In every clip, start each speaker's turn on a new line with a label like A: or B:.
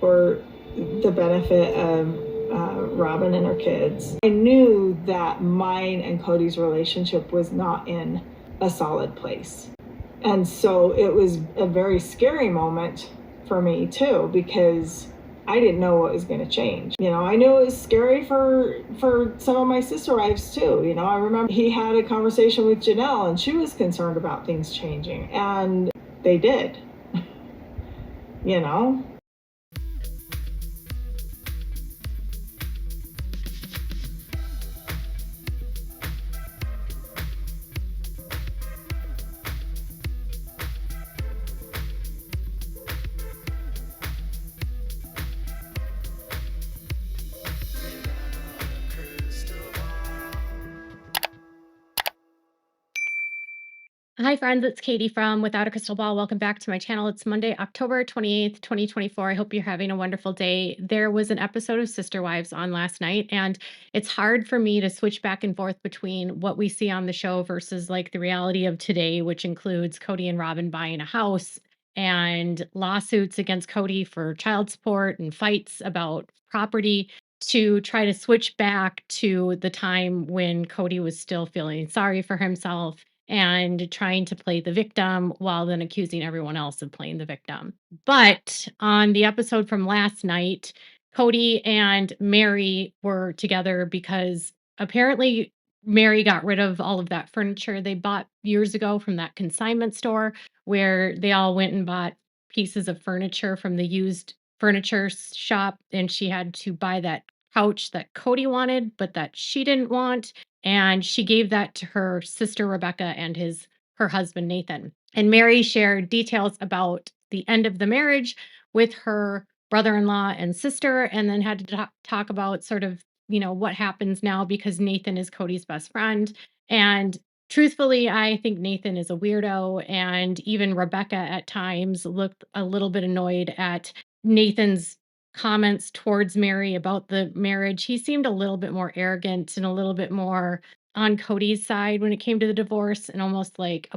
A: for the benefit of Robyn and her kids. I knew that mine and Kody's relationship was not in a solid place. And so it was a very scary moment for me too, because I didn't know what was going to change. I knew it was scary for some of my sister wives too. I remember he had a conversation with Janelle and she was concerned about things changing, and they did. you know
B: Hi, friends. It's Katie from Without a Crystal Ball. Welcome back to my channel. It's Monday, October 28th, 2024. I hope you're having a wonderful day. There was an episode of Sister Wives on last night, and it's hard for me to switch back and forth between what we see on the show versus like the reality of today, which includes Kody and Robyn buying a house and lawsuits against Kody for child support and fights about property, to try to switch back to the time when Kody was still feeling sorry for himself and trying to play the victim while then accusing everyone else of playing the victim. But on the episode from last night, Kody and Meri were together because apparently Meri got rid of all of that furniture they bought years ago from that consignment store where they all went and bought pieces of furniture from the used furniture shop, and she had to buy that couch that Kody wanted but that she didn't want, and she gave that to her sister Rebecca and her husband Nathan. And Meri shared details about the end of the marriage with her brother-in-law and sister, and then had to talk about sort of, what happens now because Nathan is Kody's best friend. And truthfully, I think Nathan is a weirdo, and even Rebecca at times looked a little bit annoyed at Nathan's comments towards Meri about the marriage. He seemed a little bit more arrogant and a little bit more on Kody's side when it came to the divorce, and almost like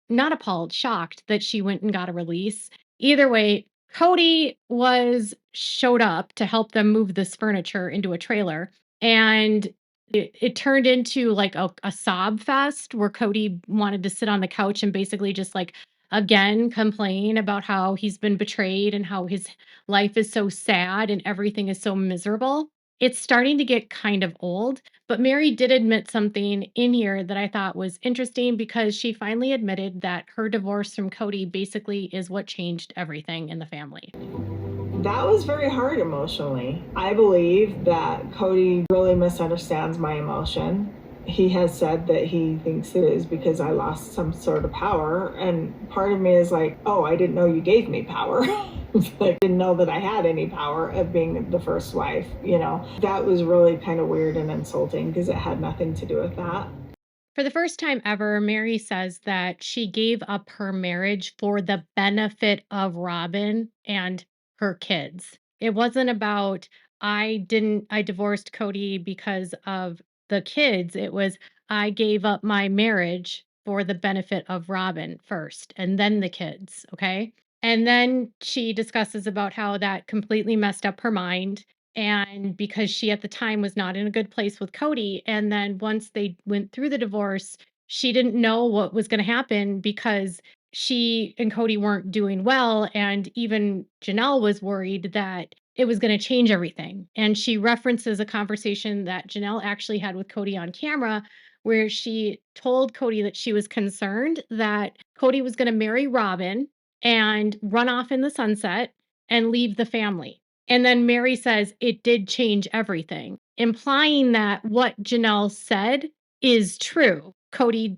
B: not appalled, shocked that she went and got a release. Either way, Kody showed up to help them move this furniture into a trailer, and it turned into like a sob fest where Kody wanted to sit on the couch and basically just like again complain about how he's been betrayed and how his life is so sad and everything is so miserable. It's starting to get kind of old, but Meri did admit something in here that I thought was interesting, because she finally admitted that her divorce from Kody basically is what changed everything in the family.
A: That was very hard emotionally. I believe that Kody really misunderstands my emotion. He has said that he thinks it is because I lost some sort of power. And part of me is like, oh, I didn't know you gave me power. I didn't know that I had any power of being the first wife. That was really kind of weird and insulting because it had nothing to do with that.
B: For the first time ever, Meri says that she gave up her marriage for the benefit of Robyn and her kids. It wasn't about, I divorced Kody because of the kids. It was, I gave up my marriage for the benefit of Robyn first and then the kids. Okay. And then she discusses about how that completely messed up her mind, and because she at the time was not in a good place with Kody. And then once they went through the divorce, she didn't know what was going to happen because she and Kody weren't doing well. And even Janelle was worried that it was going to change everything. And she references a conversation that Janelle actually had with Kody on camera, where she told Kody that she was concerned that Kody was going to marry Robyn and run off in the sunset and leave the family. And then Meri says it did change everything, implying that what Janelle said is true. Kody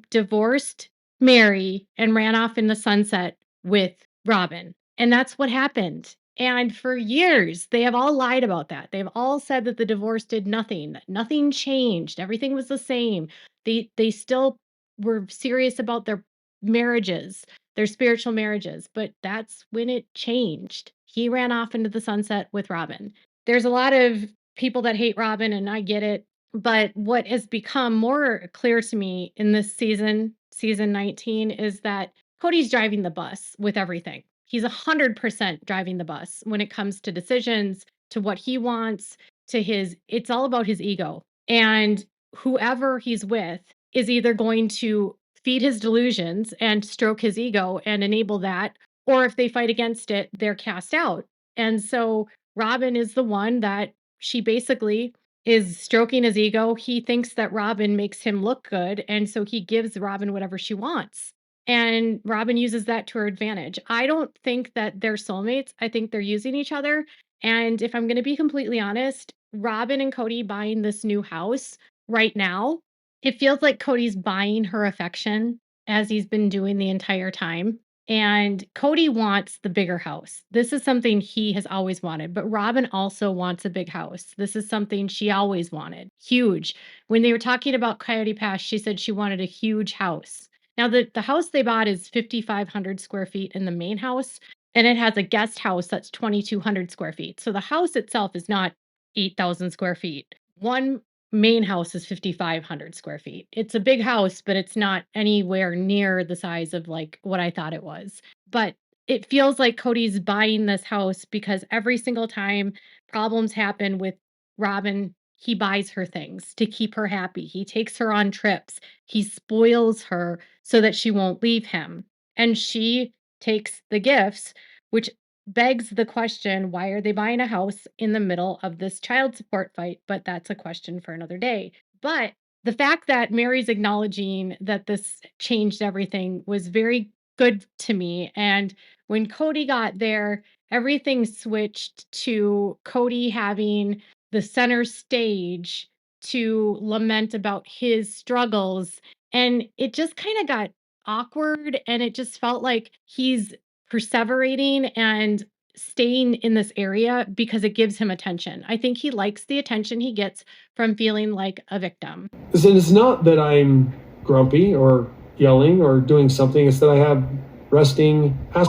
B: divorced Meri and ran off in the sunset with Robyn. And that's what happened. And for years, they have all lied about that. They've all said that the divorce did nothing, that nothing changed, everything was the same. They still were serious about their marriages, their spiritual marriages, but that's when it changed. He ran off into the sunset with Robyn. There's a lot of people that hate Robyn, and I get it. But what has become more clear to me in this season 19, is that Kody's driving the bus with everything. He's 100% driving the bus when it comes to decisions, to what he wants, to his it's all about his ego. And whoever he's with is either going to feed his delusions and stroke his ego and enable that, or if they fight against it, they're cast out. And so Robyn is the one that she basically is stroking his ego. He thinks that Robyn makes him look good, and so he gives Robyn whatever she wants. And Robyn uses that to her advantage. I don't think that they're soulmates. I think they're using each other. And if I'm going to be completely honest, Robyn and Kody buying this new house right now, it feels like Cody's buying her affection as he's been doing the entire time. And Kody wants the bigger house. This is something he has always wanted, but Robyn also wants a big house. This is something she always wanted. Huge. When they were talking about Coyote Pass, she said she wanted a huge house. Now, the house they bought is 5,500 square feet in the main house, and it has a guest house that's 2,200 square feet. So the house itself is not 8,000 square feet. One main house is 5,500 square feet. It's a big house, but it's not anywhere near the size of like what I thought it was. But it feels like Cody's buying this house because every single time problems happen with Robyn, he buys her things to keep her happy. He takes her on trips. He spoils her so that she won't leave him. And she takes the gifts, which begs the question, why are they buying a house in the middle of this child support fight? But that's a question for another day. But the fact that Meri's acknowledging that this changed everything was very good to me. And when Kody got there, everything switched to Kody having the center stage to lament about his struggles. And it just kind of got awkward. And it just felt like he's perseverating and staying in this area because it gives him attention. I think he likes the attention he gets from feeling like a victim.
C: And it's not that I'm grumpy or yelling or doing something, it's that I have resting ass.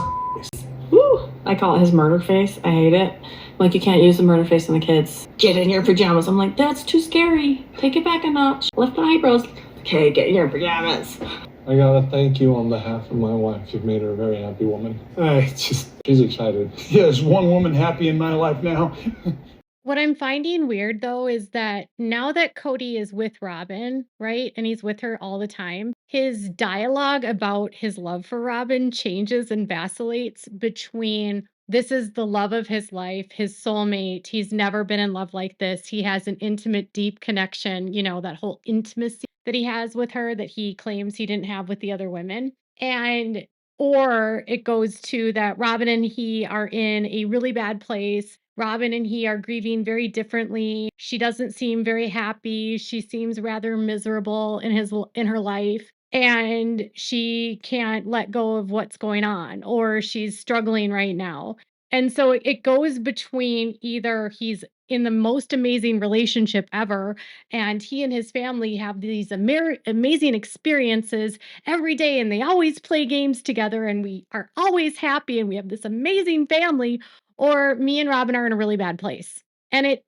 D: Woo! I call it his murder face. I hate it. Like, you can't use the murder face on the kids. Get in your pajamas. I'm like, that's too scary. Take it back a notch. Lift the eyebrows. Okay, get in your pajamas.
C: I gotta thank you on behalf of my wife. You've made her a very happy woman. She's excited.
E: Yeah, there's one woman happy in my life now.
B: What I'm finding weird though is that now that Kody is with Robyn, right? And he's with her all the time, his dialogue about his love for Robyn changes and vacillates between this is the love of his life, his soulmate. He's never been in love like this. He has an intimate, deep connection, that whole intimacy that he has with her that he claims he didn't have with the other women. And or it goes to that Robyn and he are in a really bad place. Robyn and he are grieving very differently. She doesn't seem very happy. She seems rather miserable in her life, and she can't let go of what's going on, or she's struggling right now. And so it goes between either he's in the most amazing relationship ever and he and his family have these amazing experiences every day and they always play games together and we are always happy and we have this amazing family, or me and Robyn are in a really bad place. And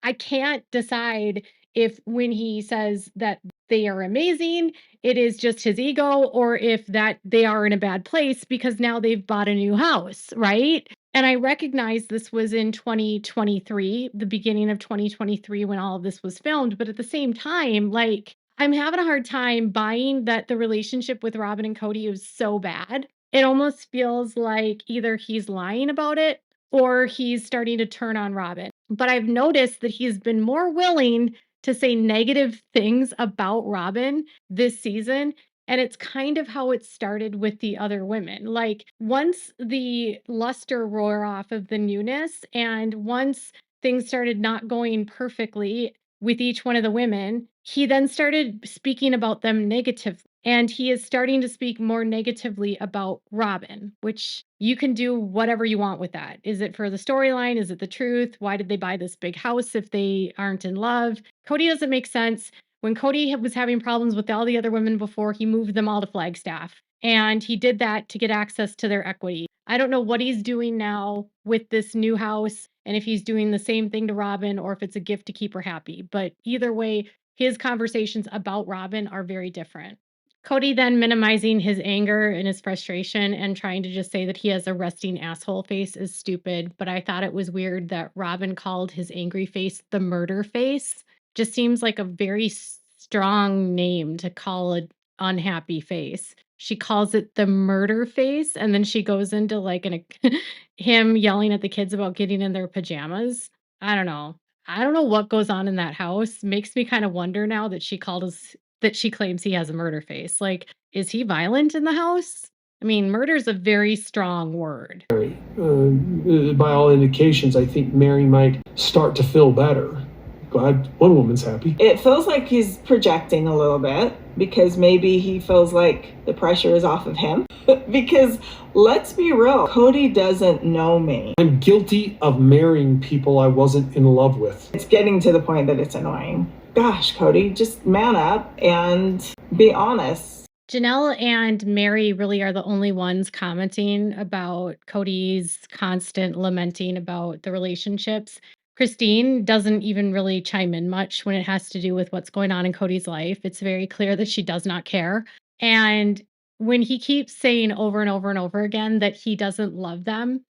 B: I can't decide if when he says that they are amazing, it is just his ego, or if that they are in a bad place because now they've bought a new house, right? And I recognize this was in 2023, the beginning of 2023 when all of this was filmed. But at the same time, like, I'm having a hard time buying that the relationship with Robyn and Kody is so bad. It almost feels like either he's lying about it or he's starting to turn on Robyn. But I've noticed that he's been more willing to say negative things about Robyn this season. And it's kind of how it started with the other women. Like, once the luster wore off of the newness, and once things started not going perfectly with each one of the women, he then started speaking about them negatively. And he is starting to speak more negatively about Robyn, which you can do whatever you want with that. Is it for the storyline? Is it the truth? Why did they buy this big house if they aren't in love? Kody doesn't make sense. When Kody was having problems with all the other women before, he moved them all to Flagstaff. And he did that to get access to their equity. I don't know what he's doing now with this new house and if he's doing the same thing to Robyn or if it's a gift to keep her happy. But either way, his conversations about Robyn are very different. Kody then minimizing his anger and his frustration and trying to just say that he has a resting asshole face is stupid. But I thought it was weird that Robyn called his angry face the murder face. Just seems like a very strong name to call an unhappy face. She calls it the murder face, and then she goes into like him yelling at the kids about getting in their pajamas. I don't know. I don't know what goes on in that house. Makes me kind of wonder now that she claims he has a murder face. Like, is he violent in the house? I mean, murder is a very strong word.
C: By all indications, I think Meri might start to feel better. Glad one woman's happy.
A: It feels like he's projecting a little bit because maybe he feels like the pressure is off of him. Because let's be real, Kody doesn't know me.
C: I'm guilty of marrying people I wasn't in love with.
A: It's getting to the point that it's annoying. Gosh, Kody, just man up and be honest.
B: Janelle and Meri really are the only ones commenting about Kody's constant lamenting about the relationships. Christine doesn't even really chime in much when it has to do with what's going on in Kody's life. It's very clear that she does not care. And when he keeps saying over and over and over again that he doesn't love them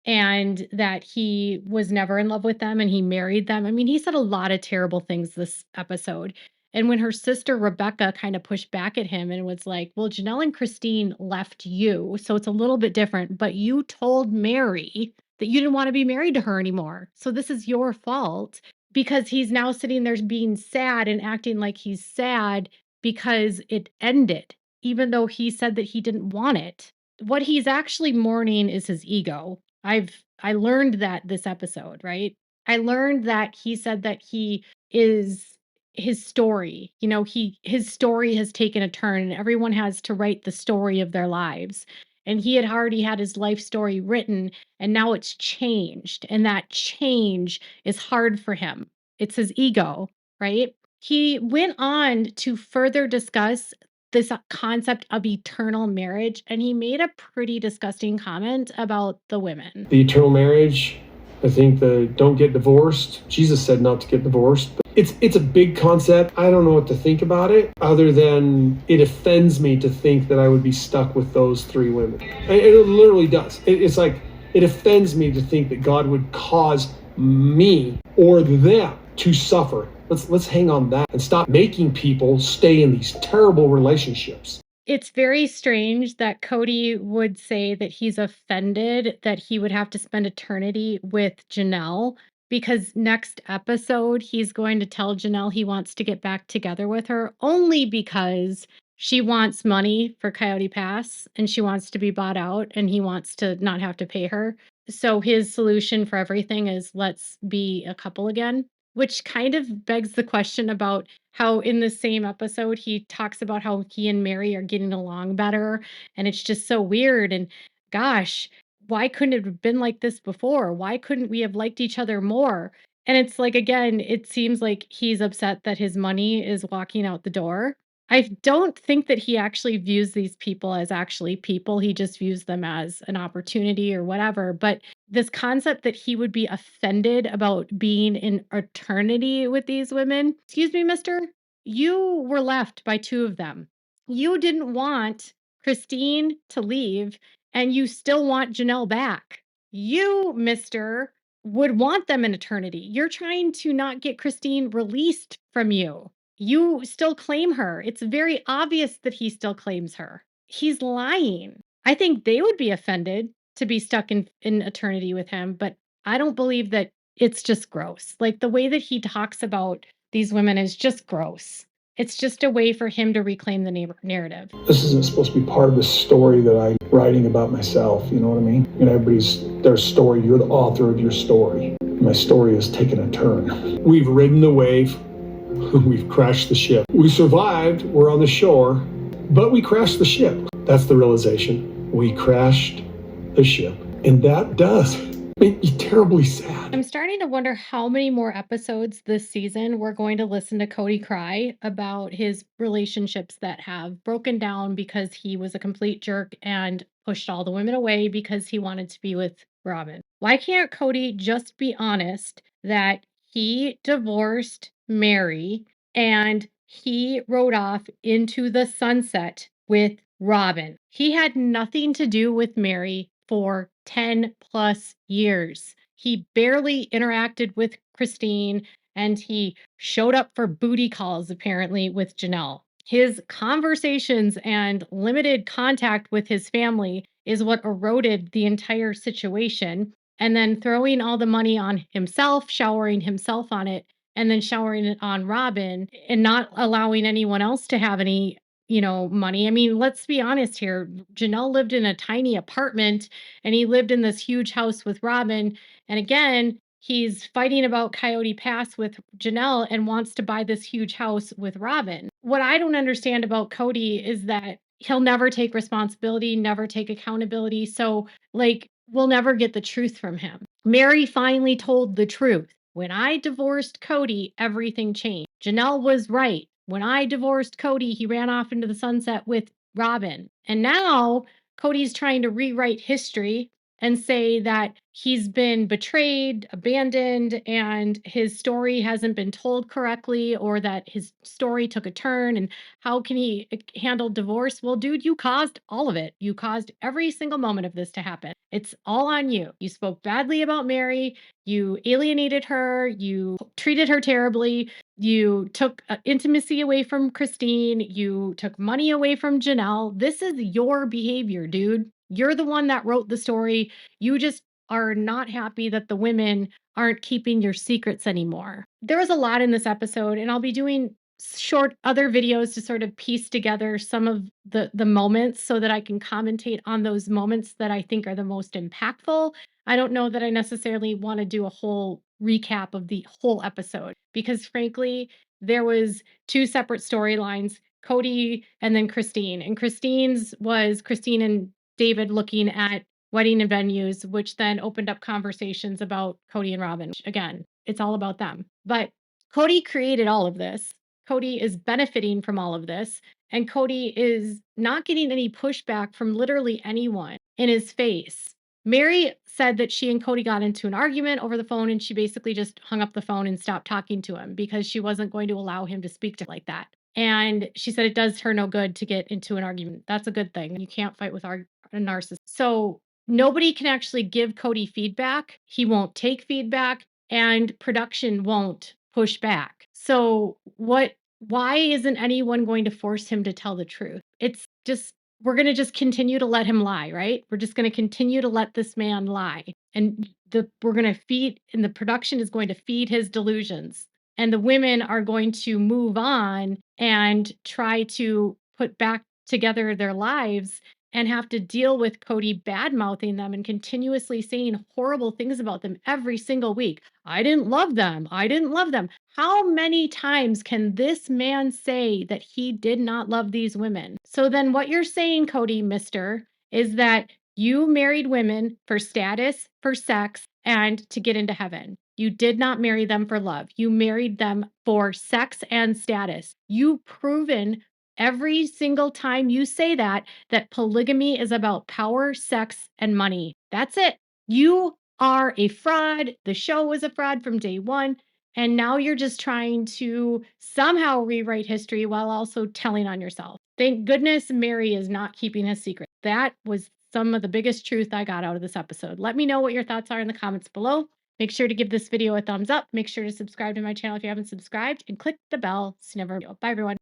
B: and that he was never in love with them and he married them. I mean, he said a lot of terrible things this episode. And when her sister Rebecca kind of pushed back at him and was like, well, Janelle and Christine left you, so it's a little bit different, but you told Meri that you didn't want to be married to her anymore. So this is your fault, because he's now sitting there being sad and acting like he's sad because it ended, even though he said that he didn't want it. What he's actually mourning is his ego. I learned that this episode, right? I learned that he said that he is his story. You know, his story has taken a turn and everyone has to write the story of their lives. And he had already had his life story written and now it's changed. And that change is hard for him. It's his ego, right? He went on to further discuss this concept of eternal marriage, and he made a pretty disgusting comment about the women.
C: The eternal marriage, I think the don't get divorced. Jesus said not to get divorced. But it's a big concept. I don't know what to think about it other than it offends me to think that I would be stuck with those three women. It literally does. It's like it offends me to think that God would cause me or them to suffer. Let's hang on that and stop making people stay in these terrible relationships.
B: It's very strange that Kody would say that he's offended that he would have to spend eternity with Janelle, because next episode he's going to tell Janelle he wants to get back together with her only because she wants money for Coyote Pass and she wants to be bought out and he wants to not have to pay her. So his solution for everything is let's be a couple again, which kind of begs the question about how in the same episode he talks about how he and Meri are getting along better, and it's just so weird. And gosh, why couldn't it have been like this before? Why couldn't we have liked each other more? And it's like, again, it seems like he's upset that his money is walking out the door. I don't think that he actually views these people as actually people. He just views them as an opportunity or whatever. But this concept that he would be offended about being in eternity with these women. Excuse me, mister. You were left by two of them. You didn't want Christine to leave, and you still want Janelle back. You, mister, would want them in eternity. You're trying to not get Christine released from you. You still claim her. It's very obvious that he still claims her. He's lying. I think they would be offended to be stuck in eternity with him, but I don't believe that. It's just gross. Like the way that he talks about these women is just gross. It's just a way for him to reclaim the narrative.
E: This isn't supposed to be part of the story that I'm writing about myself, you know what I mean? And everybody's their story, you're the author of your story. My story has taken a turn.
C: We've ridden the wave. We've crashed the ship. We survived, we're on the shore, but we crashed the ship. That's the realization. We crashed the ship. And that does make me terribly sad.
B: I'm starting to wonder how many more episodes this season we're going to listen to Kody cry about his relationships that have broken down because he was a complete jerk and pushed all the women away because he wanted to be with Robyn. Why can't Kody just be honest that he divorced Meri and he rode off into the sunset with Robyn. He had nothing to do with Meri for 10 plus years. He barely interacted with Christine, and he showed up for booty calls apparently with Janelle. His conversations and limited contact with his family is what eroded the entire situation. And then throwing all the money on himself, showering himself on it, and then showering it on Robyn and not allowing anyone else to have any, money. I mean, let's be honest here. Janelle lived in a tiny apartment and he lived in this huge house with Robyn. And again, he's fighting about Coyote Pass with Janelle and wants to buy this huge house with Robyn. What I don't understand about Kody is that he'll never take responsibility, never take accountability. So, like, we'll never get the truth from him. Meri finally told the truth. When I divorced Kody, everything changed. Janelle was right. When I divorced Kody, he ran off into the sunset with Robyn. And now Cody's trying to rewrite history and say that he's been betrayed, abandoned, and his story hasn't been told correctly, or that his story took a turn. And how can he handle divorce? Well, dude, you caused all of it. You caused every single moment of this to happen. It's all on you. You spoke badly about Meri. You alienated her. You treated her terribly. You took intimacy away from Christine. You took money away from Janelle. This is your behavior, dude. You're the one that wrote the story. You just are not happy that the women aren't keeping your secrets anymore. There was a lot in this episode, and I'll be doing short other videos to sort of piece together some of the moments so that I can commentate on those moments that I think are the most impactful. I don't know that I necessarily want to do a whole recap of the whole episode because frankly, there was two separate storylines, Kody and then Christine. And Christine's was Christine and David looking at wedding and venues, which then opened up conversations about Kody and Robyn. Again, it's all about them. But Kody created all of this. Kody is benefiting from all of this. And Kody is not getting any pushback from literally anyone in his face. Meri said that she and Kody got into an argument over the phone and she basically just hung up the phone and stopped talking to him because she wasn't going to allow him to speak to her like that. And she said it does her no good to get into an argument. That's a good thing. You can't fight with a narcissist. So nobody can actually give Kody feedback. He won't take feedback and production won't push back. So why isn't anyone going to force him to tell the truth? It's just, we're going to just continue to let him lie, right? We're just going to continue to let this man lie. And we're going to feed, and the production is going to feed his delusions. And the women are going to move on and try to put back together their lives and have to deal with Kody bad-mouthing them and continuously saying horrible things about them every single week. I didn't love them. I didn't love them. How many times can this man say that he did not love these women? So then what you're saying, Kody, mister, is that you married women for status, for sex, and to get into heaven. You did not marry them for love. You married them for sex and status. You've proven every single time you say that polygamy is about power, sex, and money. That's it. You are a fraud. The show was a fraud from day one. And now you're just trying to somehow rewrite history while also telling on yourself. Thank goodness Meri is not keeping his secret. That was some of the biggest truth I got out of this episode. Let me know what your thoughts are in the comments below. Make sure to give this video a thumbs up. Make sure to subscribe to my channel if you haven't subscribed and click the bell so you never know. Bye, everyone.